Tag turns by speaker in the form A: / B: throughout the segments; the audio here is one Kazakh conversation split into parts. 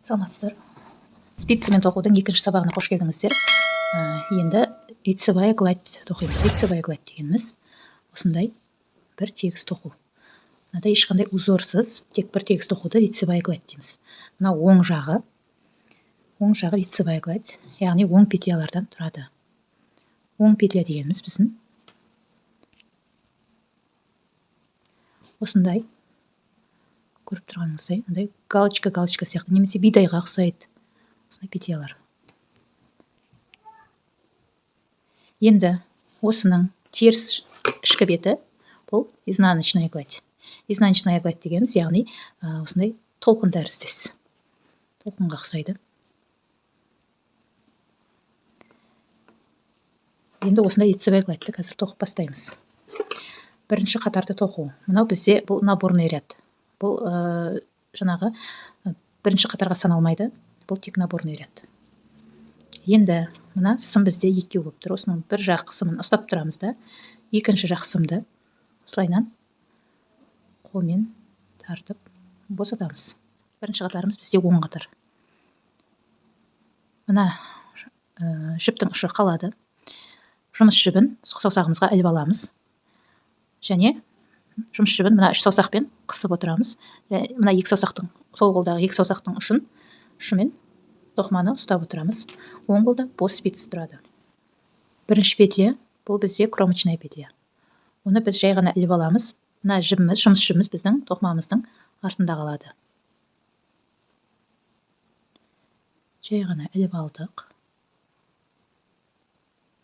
A: Саламатсыздар. Спицамен тоқудың екінші сабағына қош келдіңіздер. Енді лицевая гладь тоқимыз. Лицевая гладь дегеніміз осындай бір тегіс тоқу. Мынада ешқандай узорсыз, тек бір тегіс тоқуды лицевая гладь дейміз. Мына оң жағы лицевая гладь, яғни оң петлялардан тұрады. Оң петля дегеніміз біздің осындай, көріп тұрғаныңыздай, мындай галочка сияқты, немесе бидайға ұқсайды осындай петлялар. Енді осының теріс ішкі беті бұл изнаночная гладь. Изнаночная гладь дегеніміз, яғни осындай толқын тәріздес. Толқынға ұқсайды. Енді осындай лицевая гладьті қазір тоқып бастаймыз. Бірінші қатарды тоқу. Мынау бізде бұл наборный ряд. Бұл жаңағы бірінші қатарға саналмайды. Бұл тек наборный ряд. Енді мына сым бізде екеу болып тұр. Осының бір жақ сымын ұстап тұрамыз да, екінші жақ сымды осылайнан қолмен тартып босатамыз. Бірінші қатарымыз бізде оң қатар. Мына жіптің ұшы қалады. Жұмыс жібін саусағымызға іліп аламыз. Және жұмыс жібін мына үш саусақпен қысып отырамыз. Мына екі саусақтың, сол қолдағы екі саусақтың ұшымен тоқыманы ұстап отырамыз. Оң қолда бос спица тұрады. Бірінші петля бұл бізде кромочная петля. Оны біз жай ғана іліп аламыз. Мына жібіміз, жұмыс жібіміз біздің тоқымамыздың артында қалады. Жай ғана іліп алдық.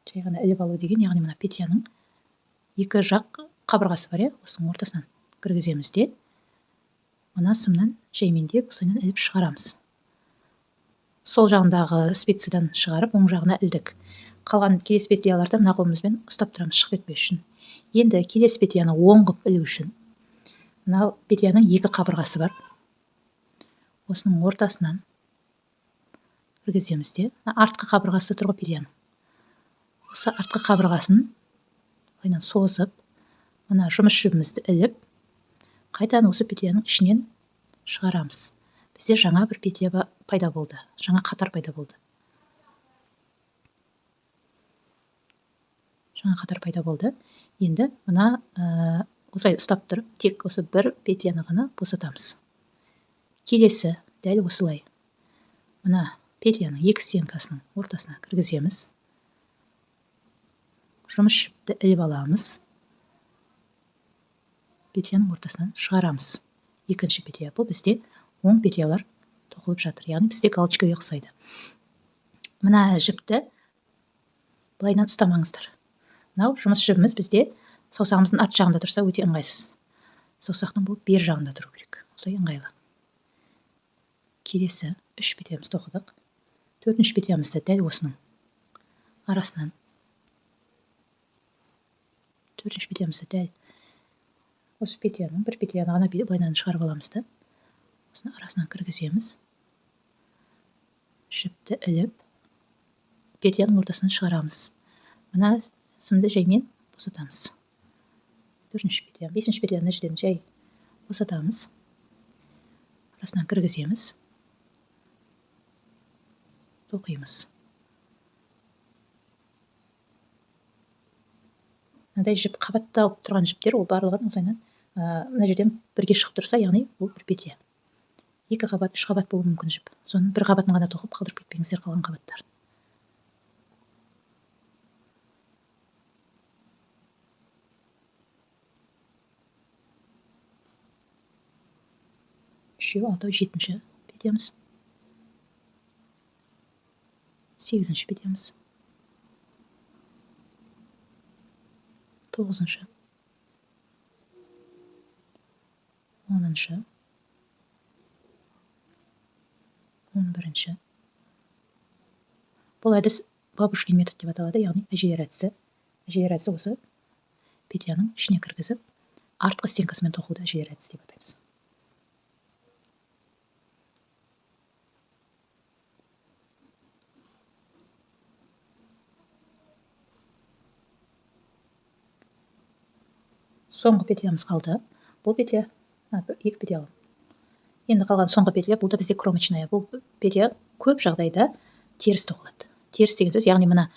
A: Жай ғана іліп алу деген, яғни мына петляның екі жақ қабырғасы бар, осының ортасынан кіргіземіз де, мына сымнан жаймендеп осылайнан іліп шығарамыз. Сол жағындағы спицадан шығарып, оң жағына ілдік. Қалған келесі петляларды мына қолымызбен ұстап тұрамыз, шығып кетпес үшін. Енді келесі петляны оң қылып ілу үшін мына петляның екі қабырғасы бар. Осының ортасынан кіргіземіз де, артқы қабырғасы тұр ғой петляның. Осы артқы қабырғасын созып, мына жұмыс жібімізді іліп, қайтадан осы петляның ішінен шығарамыз. Бізде жаңа бір петля пайда болды, жаңа қатар пайда болды. Жаңа қатар пайда болды. Енді мына осылай ұстап тұрып, тек осы бір петляны ғана босатамыз. Келесі дәл осылай. Мына петляның екі стенкасының ортасына кіргіземіз. Жұмыс жіпті іліп аламыз. Петляның ортасынан шығарамыз. Екінші петля. Бұл бізде оң петлялар тоқылып жатыр. Яғни бізде галочкаға ұқсайды. Мына жіпті былайнан ұстамаңыздар. Мынау жұмыс жібіміз бізде саусағымыздың арт жағында тұрса өте ыңғайсыз. Саусақтың бұл бер жағында тұру керек. Осылай ыңғайлы. Келесі үш петлямызды тоқыдық. Төртінші петлямызды дәл осының арасынан. Төртінші петлямызды дәл осы петляның бір петляны ғана былайнан шығарып аламыз да, осыны арасынан кіргіземіз. Жіпті іліп, петляның ортасынан шығарамыз. Мына сымды жаймен босатамыз. Төртінші петля, бесінші петляны жерден жай босатамыз. Арасынан кіргіземіз. Тоқимыз. Мынандай жіп қабатталып тұрған жіптер, ол барлығын осылайнан мына жерден бірге шығып тұрса, яғни бұл бір петля. Екі қабат, үш қабат болуы мүмкін жіп. Соның бір қабатын ғана тоқып қалдырып кетпеңіздер қалған қабаттар. Үшеу, алтау, жетінші петлямыз. Сегізінші петлямыз. Тоғызыншы. Оныншы. 11-ші. Бұл әдіс бабушкин метод деп аталады, яғни әжелер әдісі. Әжелер әдісі осы петляның ішіне кіргізіп, артқы стенкасымен тоқуды әжелер әдісі деп атаймыз. Соңғы петлямыз қалды. Бұл петля, екі петля. Енді қалған соңғы петля, бұл да бізде кромочная. Бұл петля көп жағдайда теріс тоқылады. Теріс деген сөз, яғни мына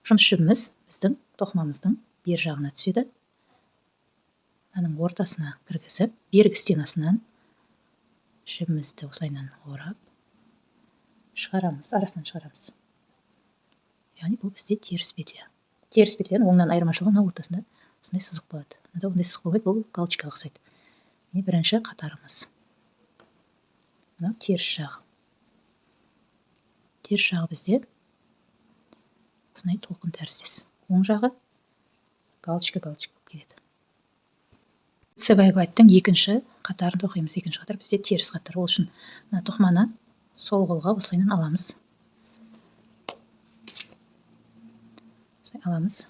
A: жұмыс жібіміз біздің тоқымамыздың бер жағына түседі. Аның ортасына кіргізіп, бергі стенасынан жібімізді осылайынан орап шығарамыз, арасынан шығарамыз. Яғни бұл бізде теріс петля. Теріс петляның оңынан айырмашылығы мына ортасында осындай сызық болады. Мынада ондай сызық болмайды, бұл галочкаға ұқсайды. Міне бірінші қатарымыз. Мынау теріс жағы. Теріс жағы бізде осындай толқын тәріздес. Оң жағы галочка болып келеді. Цевайглайттың екінші қатарын тоқимыз. Екінші қатар бізде теріс қатар. Ол үшін мына тоқыманы сол қолға осылайынан аламыз. Аламыз.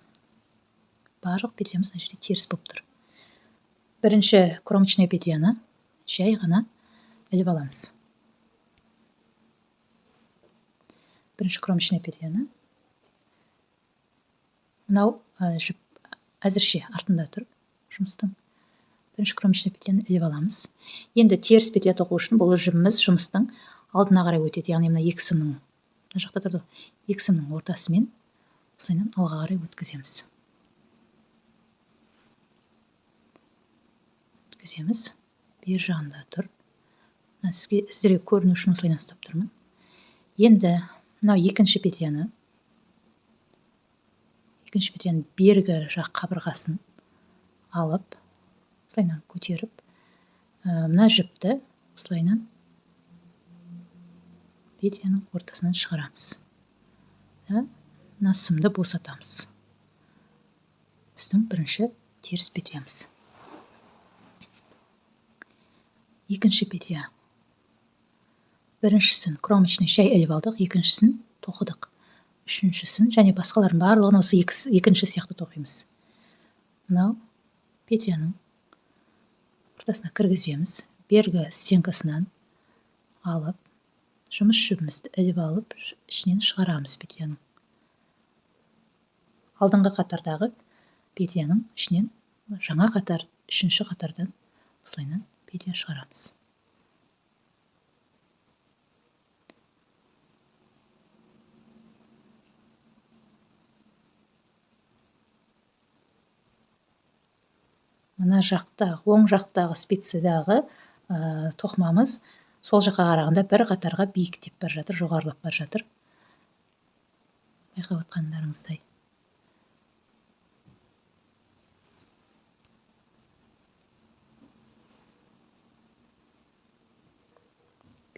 A: Барлық петлямыз мына жерде теріс болып тұр. Бірінші кромочная петляны жай ғана іліп аламыз. Бірінші кромочная петляны мынау жіп әзірше артында тұр жұмыстың. Бірінші кромочная петляны іліп аламыз. Енді теріс петля тоқу үшін бұл жібіміз жұмыстың алдына қарай өтеді. Яғни мына екі сымның, мына жақта тұрды, екі сымның ортасымен осылайынан алға қарай өткіземіз. Бер жағында тұр. Сіздерге көріну үшін осылайынан ұстап тұрмын. Енді мынау екінші петляны бергі жақ қабырғасын алып, осылайынан көтеріп, мына жіпті осылайынан петляның ортасынан шығарамыз. Мына сымды босатамыз. Біздің бірінші теріс петлямыз. Екінші петля. Біріншісін кромочный жай іліп алдық, екіншісін тоқыдық. Үшіншісін және басқаларын барлығын осы екінші сияқты тоқимыз. Мынау петляның ортасына кіргіземіз. Бергі стенкасынан алып, жұмыс жібімізді іліп алып, ішінен шығарамыз петляның. Алдыңғы қатардағы петляның ішінен жаңа қатар, үшінші қатардан осылайынан петля шығарамыз. Мына жақта, оң жақтағы спицидағы тоқымамыз сол жаққа қарағанда бір қатарға биіктеп бар жатыр, жоғарылап бар жатыр. Байқап отқандарыңыздай.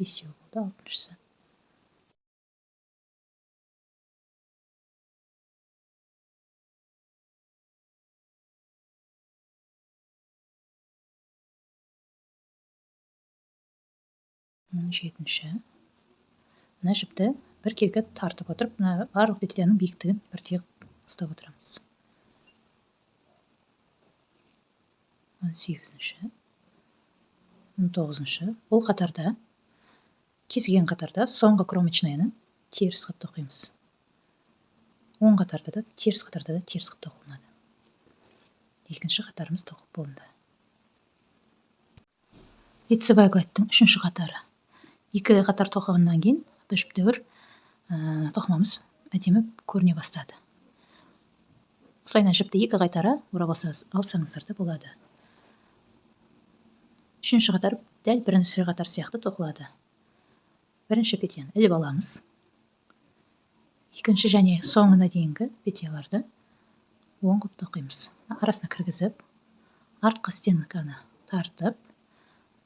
A: Бесеу болды, алтыншысы. Жетінші. Мына жіпті бір кегі тартып отырып, мына барлық петляның биіктігін бір тегіп ұстап отырамыз. 18-ші. 19-ші. Бұл қатарда, кесілген қатарда соңғы кромочныйны теріс қып тоқимыз. Оң қатарда да, теріс қатарда да теріс қып тоқылынады. Екінші қатарымыз тоқып болынды. Цевайглайттың үшінші қатары. Екі қатар тоқығаннан кейін бір тоқымамыз әдемі көріне бастады. Осылайынан жіпті екі қайтара орап алсаңыздар да болады. Үшінші қатар дәл бірінші қатар сияқты тоқылады. Бірінші петляны іліп аламыз. Екінші және соңына дейінгі петляларды оң қып тоқимыз. Арасына кіргізіп, артқы стенканы тартып,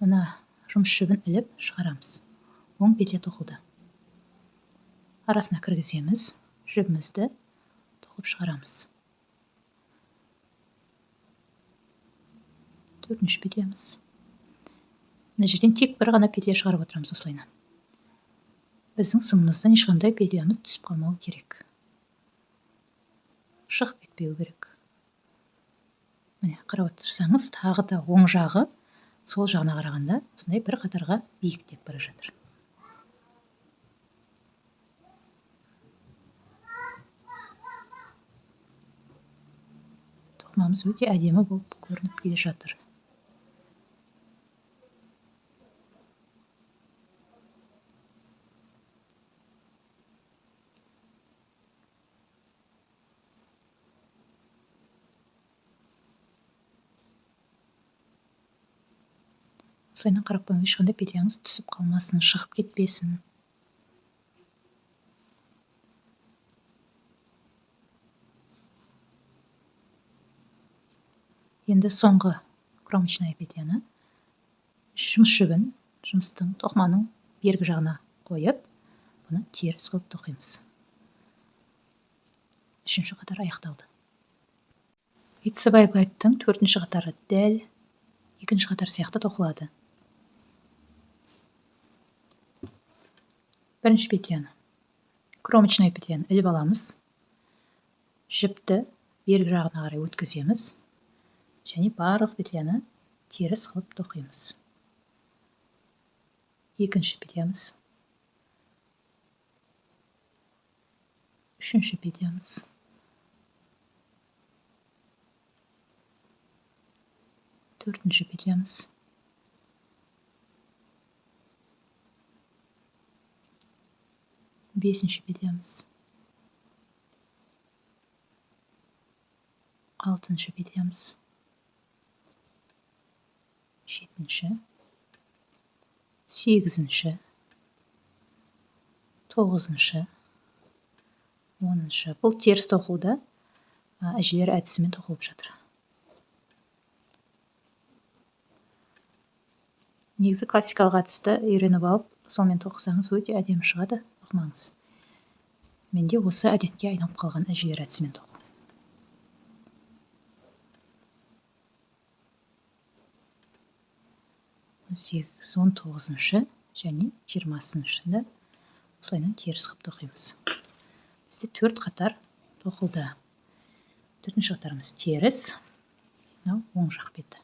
A: мына жұмыс жібін іліп шығарамыз. Оң петля тоқылды. Арасына кіргіземіз, жібімізді тоқып шығарамыз. Төртінші петлямыз. Мына жерден тек бір ғана петля шығарып отырамыз осылайынан. Біздің сымымыздан ешқандай петлямыз түсіп қалмауы керек. Шығып кетпеу керек. Міне, қарап отырсаңыз, тағы да оң жағы сол жағына қарағанда осындай бір қатарға биіктеп бара жатыр. Тоқымамыз өте әдемі болып көрініп келе жатыр. осылайынан қарап қойыңыз, ешқандай петляңыз түсіп қалмасын, шығып кетпесін. Енді соңғы кромочная петляны жұмыс жібін жұмыстың тоқыманың бергі жағына қойып, бұны теріс қылып тоқимыз. Үшінші қатар аяқталды. Итсебай-глайдтың төртінші қатары дәл екінші қатар сияқты тоқылады. Бірінші петляны, кромочная петляны іліп аламыз, жіпті бергі жағына қарай өткіземіз, және барлық петляны теріс қылып тоқимыз. Екінші петлямыз, үшінші петлямыз, төртінші петлямыз, бесінші петлямыз, алтыншы петлямыз, жетінші, сегізінші, тоғызыншы, оныншы. Бұл теріс тоқуда әжелер әдісімен тоқылып жатыр. Негізі классикалық әдісті үйреніп алып, сонымен тоқысаңыз өте әдемі шығады, тоқымаңыз. Менде осы әдетке айналып қалған әжелер әдісімен тоқу. 19-шы және 20-шында осылайынан теріс қылып тоқимыз. Бізде 4 қатар тоқылды. 4-ші қатарымыз теріс, мынау оң жақ беті.